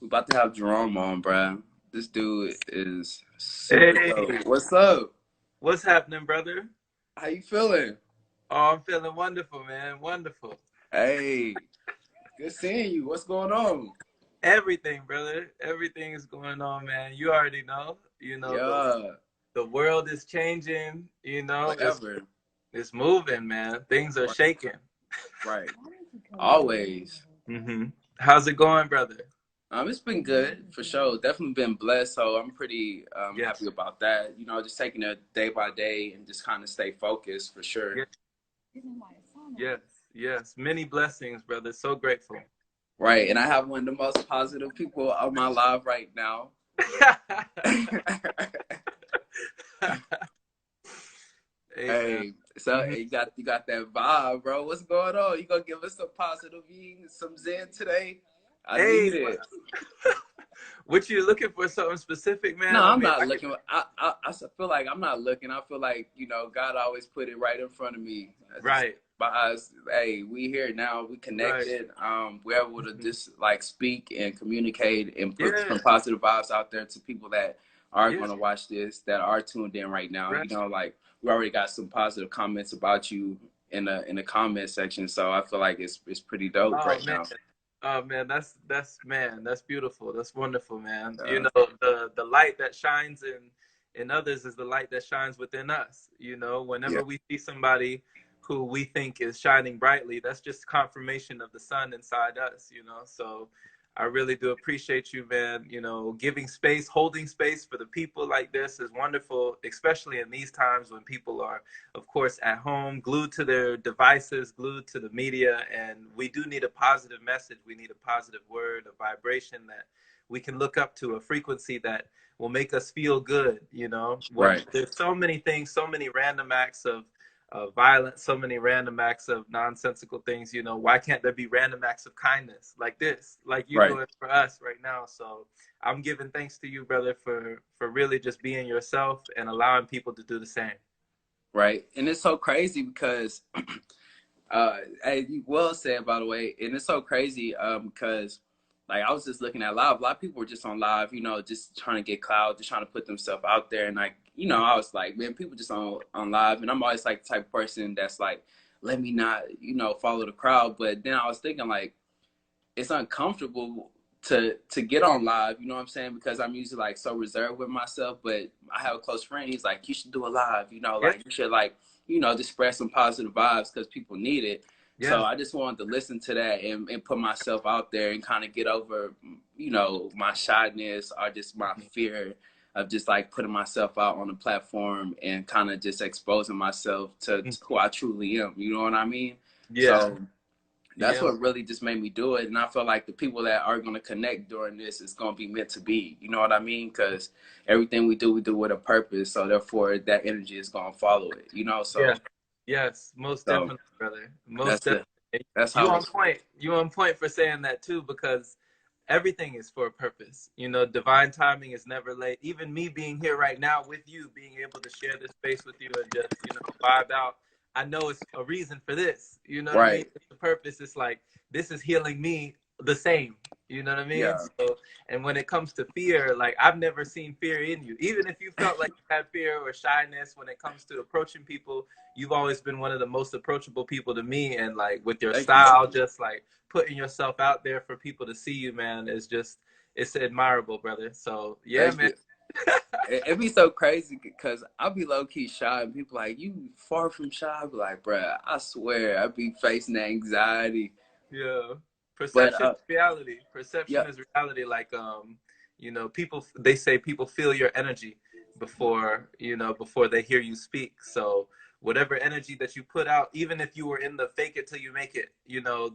We're about to have Jerome on, bruh. This dude is super Hey, dope. What's up? what's happening, brother? How you feeling? Oh, I'm feeling wonderful, man. Wonderful. Hey, good seeing you. What's going on? Everything, brother. Everything is going on, man. You already know. Yeah, The world is changing. forever. It's moving, man. Things are Right, shaking. right. Always. hmm How's it going, brother? It's been good for sure. Definitely been blessed, so I'm pretty Yes, happy about that. Just taking it day by day and just kind of stay focused for sure. yes, yes, yes. Many blessings, brother. So grateful. Right, and I have one of the most positive people on my live right now. Hey, man. Hey, so hmm you got that vibe, bro. What's going on? You gonna give us some positive eating, some zen today? I Hey, need it. what you looking for? Something specific, No, man? I I'm mean, not I can. looking. I feel like I'm not looking. I feel like God always put it right in front of me. I just Right, my eyes. Hey, we here now. We right. connected. We're able to Mhm. just like speak and communicate and put Yeah, some positive vibes out there to people that are yeah, going to watch this, that are tuned in right now. right. Like we already got some positive comments about you in the comment section. So I feel like it's pretty dope Oh right man, now. oh man, that's beautiful. That's wonderful, man. Uh, The light that shines in others is the light that shines within us. yeah. Whenever we see somebody who we think is shining brightly, that's just confirmation of the sun inside us. So I really do appreciate you, man. Giving space, holding space for the people like this is wonderful, especially in these times when people are, of course, at home, glued to their devices, glued to the media. And we do need a positive message. We need a positive word, a vibration that we can look up to, a frequency that will make us feel good. When Right. there's so many things, so many random acts of violence, so many random acts of nonsensical things, why can't there be random acts of kindness like this, like you Right. doing for us right now? So I'm giving thanks to you, brother, for really just being yourself and allowing people to do the same. Right. And it's so crazy because hey, you well said, by the way, and it's so crazy because like I was just looking at live. A lot of people were just on live, just trying to get clout, just trying to put themselves out there, and like I was like, man, people just on live, and I'm always like the type of person that's like, let me not follow the crowd. But then I was thinking like it's uncomfortable to get on live, you know what I'm saying? Because I'm usually like so reserved with myself. But I have a close friend, he's like, you should do a live, Yeah, like you should like, just spread some positive vibes because people need it. So yeah, I just wanted to listen to that and put myself out there and kind of get over, my shyness or just my fear of just like putting myself out on the platform and kind of just exposing myself to who I truly am. You know what I mean? yeah, So that's yeah, what really just made me do it. And I feel like the people that are going to connect during this is going to be meant to be. You know what I mean? Because everything we do with a purpose. So therefore, that energy is going to follow it. yeah. So Yes, most so definitely, brother. Most that's definitely. it. That's You how on it's. point. You on point for saying that too, because everything is for a purpose. Divine timing is never late. Even me being here right now with you, being able to share this space with you and just, vibe out. I know it's a reason for this. You know what I mean? Right. It's the purpose. It's like this is healing me the same. You know what I mean? Yeah. So, and when it comes to fear, like I've never seen fear in you. Even if you felt like you had fear or shyness when it comes to approaching people, you've always been one of the most approachable people to me. And like with your Thank you. style, just like putting yourself out there for people to see you, man, is just, it's admirable, brother. So yeah, Thank man. you. It be so crazy because I'll be low key shy and people like, you far from shy. I be like, bruh, I swear I be facing anxiety. Yeah. But Perception is reality. yeah, Perception is reality. Like people, they say people feel your energy before they hear you speak. So whatever energy that you put out, even if you were in the fake it till you make it,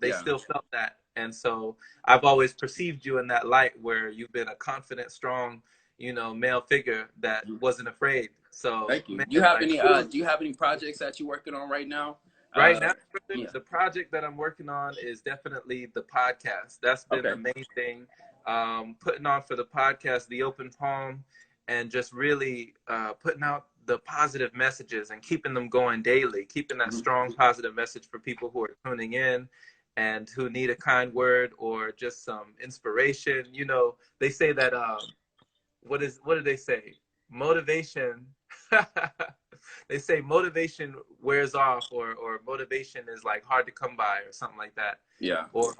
they yeah. still felt that. And so I've always perceived you in that light where you've been a confident, strong, male figure that wasn't afraid. So Thank you. man, Do you have like any kudos. do you have any projects that you're working on right now? Right Uh now, yeah. the project that I'm working on is definitely the podcast. That's been the Okay. main thing. Putting on for the podcast, the open palm, and just really putting out the positive messages and keeping them going daily, keeping that Mhm. strong positive message for people who are tuning in. and who need a kind word or just some inspiration. You know, they say that what do they say? Motivation. They say motivation wears off, or motivation is like hard to come by, or something like that. Yeah. Or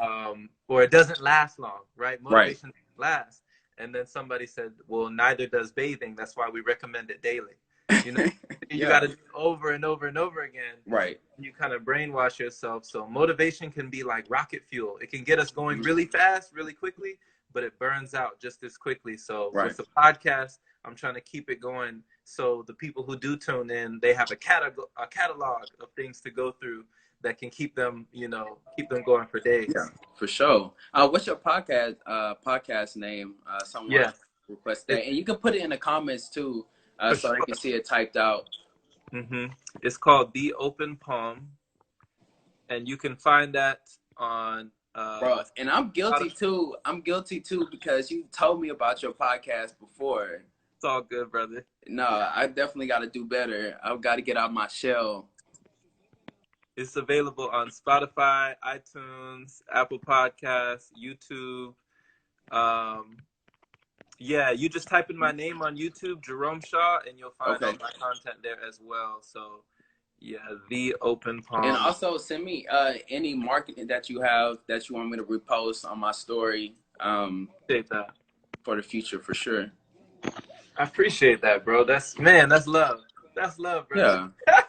it doesn't last long, right? Right. Motivation doesn't last. And then somebody said, well, neither does bathing. That's why we recommend it daily. You know, you got Yeah. to do it over and over and over again. Right. You kind of brainwash yourself. So motivation can be like rocket fuel. It can get us going really fast, really quickly, but it burns out just as quickly. So Right. with the podcast, I'm trying to keep it going. So the people who do tune in, they have a catalog of things to go through that can keep them, you know, keep them going for Yeah, days. for sure. What's your podcast name? Someone Yeah, request it, that, and you can put it in the comments too, for so sure. they can see it typed out. It's called The Open Palm, and you can find that on Bro, and I'm guilty Spotify. too. I'm guilty too because you told me about your podcast before. It's all good, brother. No, I definitely got to do better. I've got to get out my shell. It's available on Spotify, iTunes, Apple Podcasts, YouTube. Um, yeah, you just type in my name on YouTube, Jerome Shaw, and you'll find all Okay. my content there as well. So, yeah, The Open And Palm. also send me any marketing that you have that you want me to repost on my story Appreciate that. for the future for sure. I appreciate that, bro. That's love. That's love, brother. Yeah.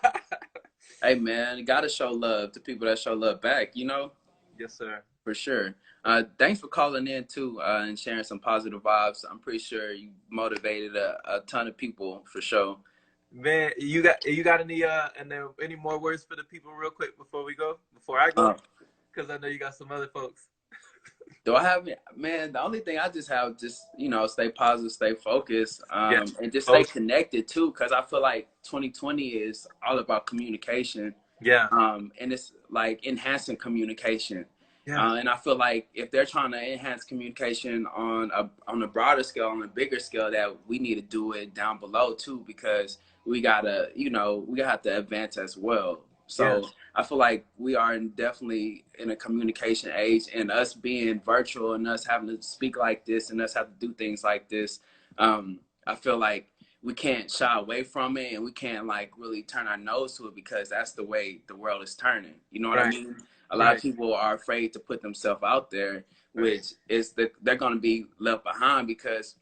Hey man, you gotta show love to people that show love back, you know? Yes, sir. For sure. Thanks for calling in too and sharing some positive vibes. I'm pretty sure you motivated a ton of people for sure. Man, you got any more words for the people real quick before I Uh, go, because I know you got some other folks. do I have, man, the only thing I just have, just, you know, stay positive, stay focused, Yeah. and just stay Oh, connected too, because I feel like 2020 is all about communication. yeah. And it's like enhancing communication. Yeah. And I feel like if they're trying to enhance communication on a broader scale, on a bigger scale, that we need to do it down below too, because we gotta, you know, we have to advance as well. Yeah. So I feel like we are definitely in a communication age, and us being virtual and us having to speak like this and us have to do things like this, I feel like we can't shy away from it, and we can't like really turn our nose to it, because that's the way the world is turning. You know what I Right. mean? A lot of Right. people are afraid to put themselves out there, Right. which is that they're going to be left behind, because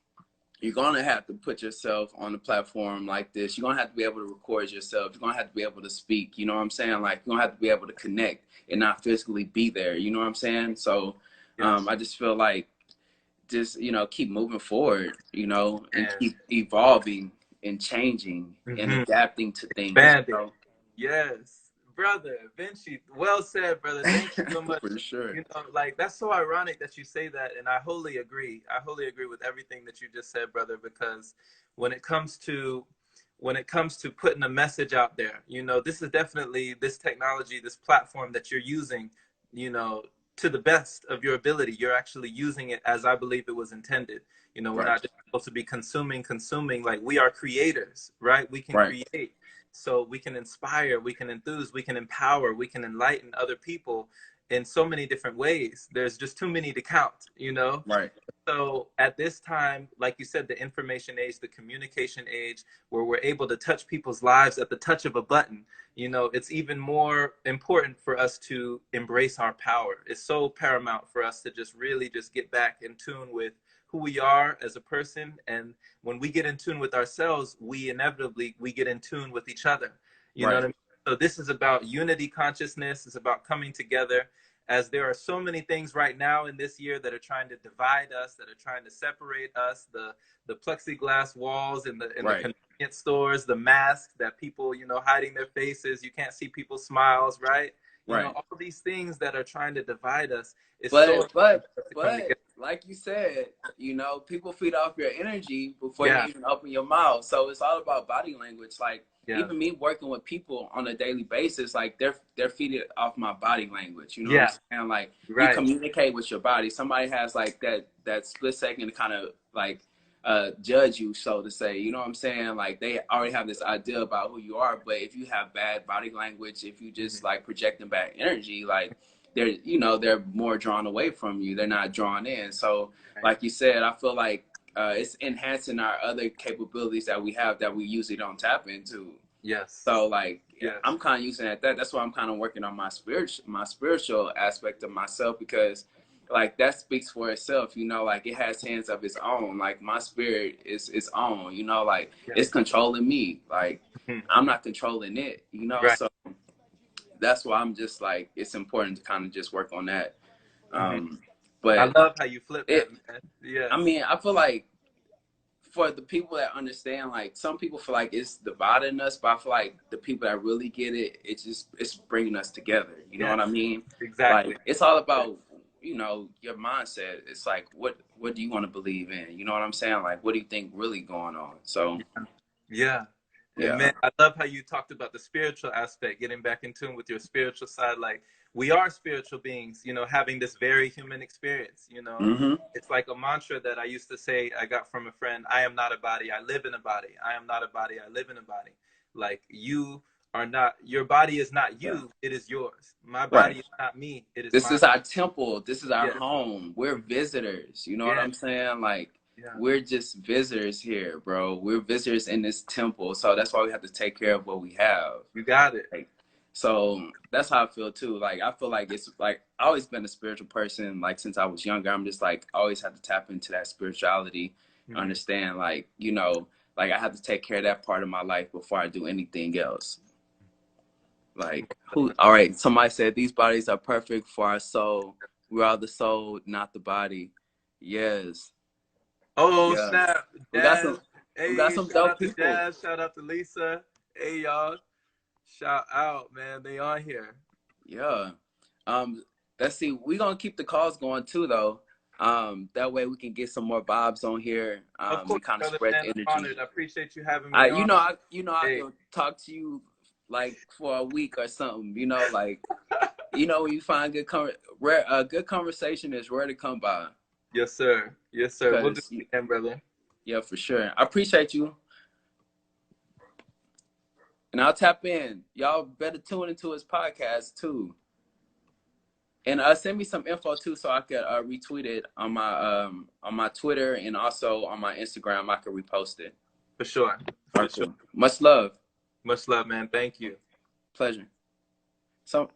you're going to have to put yourself on a platform like this. You're going to have to be able to record yourself. You're going to have to be able to speak. You know what I'm saying? Like, you're going to have to be able to connect and not physically be there. You know what I'm saying? So Yes. I just feel like just, you know, keep moving forward, you know, and And keep evolving and changing and adapting to things. You expanding. know? Yes, brother Vinci. Well said, brother. Thank you so much. For sure. You know, like that's so ironic that you say that, and I wholly agree. I wholly agree with everything that you just said, brother. Because when it comes to putting a message out there, you know, this is definitely this technology, this platform that you're using, you know, to the best of your ability. You're actually using it as I believe it was intended. You know, we're Right. not just supposed to be consuming. Like we are creators, right? We can Right. create. So we can inspire, we can enthuse, we can empower, we can enlighten other people in so many different ways. There's just too many to count, you know? Right. So at this time, like you said, the information age, the communication age, where we're able to touch people's lives at the touch of a button, you know, it's even more important for us to embrace our power. It's so paramount for us to just really just get back in tune with who we are as a person. And when we get in tune with ourselves, we get in tune with each other. You know Right. what I mean? So this is about unity consciousness. It's about coming together, as there are so many things right now in this year that are trying to divide us, that are trying to separate us, the plexiglass walls in the Right. convenience stores, the masks that people, you know, hiding their faces, you can't see people's smiles, right? You know, Right. all these things that are trying to divide us is so But important for us to come together. like you said, you know, people feed off your energy before you Yeah, even open your mouth. So it's all about body language. Like yeah, even me working with people on a daily basis, like they're feeding off my body language. You know what yeah, I'm saying? Like you right. communicate with your body. Somebody has like that split second to kind of like judge you, so to say. You know what I'm saying? Like they already have this idea about who you are. But if you have bad body language, if you just like projecting bad energy, like they're, you know, they're more drawn away from you. They're not drawn in. So Right. like you said, I feel like it's enhancing our other capabilities that we have that we usually don't tap into. Yes. So like Yes. I'm kind of using that. That's why I'm kind of working on my spiritual aspect of myself, because like that speaks for itself, you know, like it has hands of its own. Like my spirit is its own, you know, like Yes. it's controlling me. Like Mhm. I'm not controlling it, you know. Right. So that's why I'm just like, it's important to kind of just work on that. Hmm. Um, I but love how you flip that, it, man. I Yes. mean, I feel like for the people that understand, like some people feel like it's dividing us, but I feel like the people that really get it, it's bringing us together. You know Yes. what I mean? Exactly. Like it's all about, you know, your mindset. It's like what do you want to believe in? You know what I'm saying? Like what do you think really going on? So Yeah. And yeah. man, I love how you talked about the spiritual aspect, getting back in tune with your spiritual side. Like we are spiritual beings, you know, having this very human experience, you know. Mm-hmm. It's like a mantra that I used to say I got from a friend, I am not a body, I live in a body. I am not a body, I live in a body. Like you are not, your body is not Yeah. you, it is yours. My Right. body is not me, it is This mine. is our temple. This is our Yeah. home. We're visitors. You know what Yeah. I'm saying? Like Yeah. we're just visitors here, bro. We're visitors in this temple. So that's why we have to take care of what we have. You got it. Like, so that's how I feel too. Like I feel like it's like I always been a spiritual person. Like since I was younger, I'm just like I always have to tap into that spirituality, Hmm. understand like, you know, like I have to take care of that part of my life before I do anything else. Like who? All right. Somebody said these bodies are perfect for our soul. We are the soul, not the body. Yes. Oh Yeah. snap, We got Jazz. some. We got Hey, some shout dope out to people. Jazz. Shout out to Lisa. Hey y'all. Shout out, man. They on here. Yeah. Um. Let's see. We're gonna keep the calls going too, though. That way we can get some more vibes on here. Of We course, kind of brother, spread man. the I'm energy. honored. I appreciate you having me on. I Hey, can talk to you like for a week or something. You know, like when you find good conversation is rare to come by. yes, sir. Yes, sir. We'll do Because it again, brother. yeah, for sure. I appreciate you, and I'll tap in. Y'all better tune into his podcast too, and send me some info too, so I could retweet it on my Twitter and also on my Instagram. I could repost it. For sure. All For right, sure. cool. Much love, Much love, man. Thank you. pleasure. So.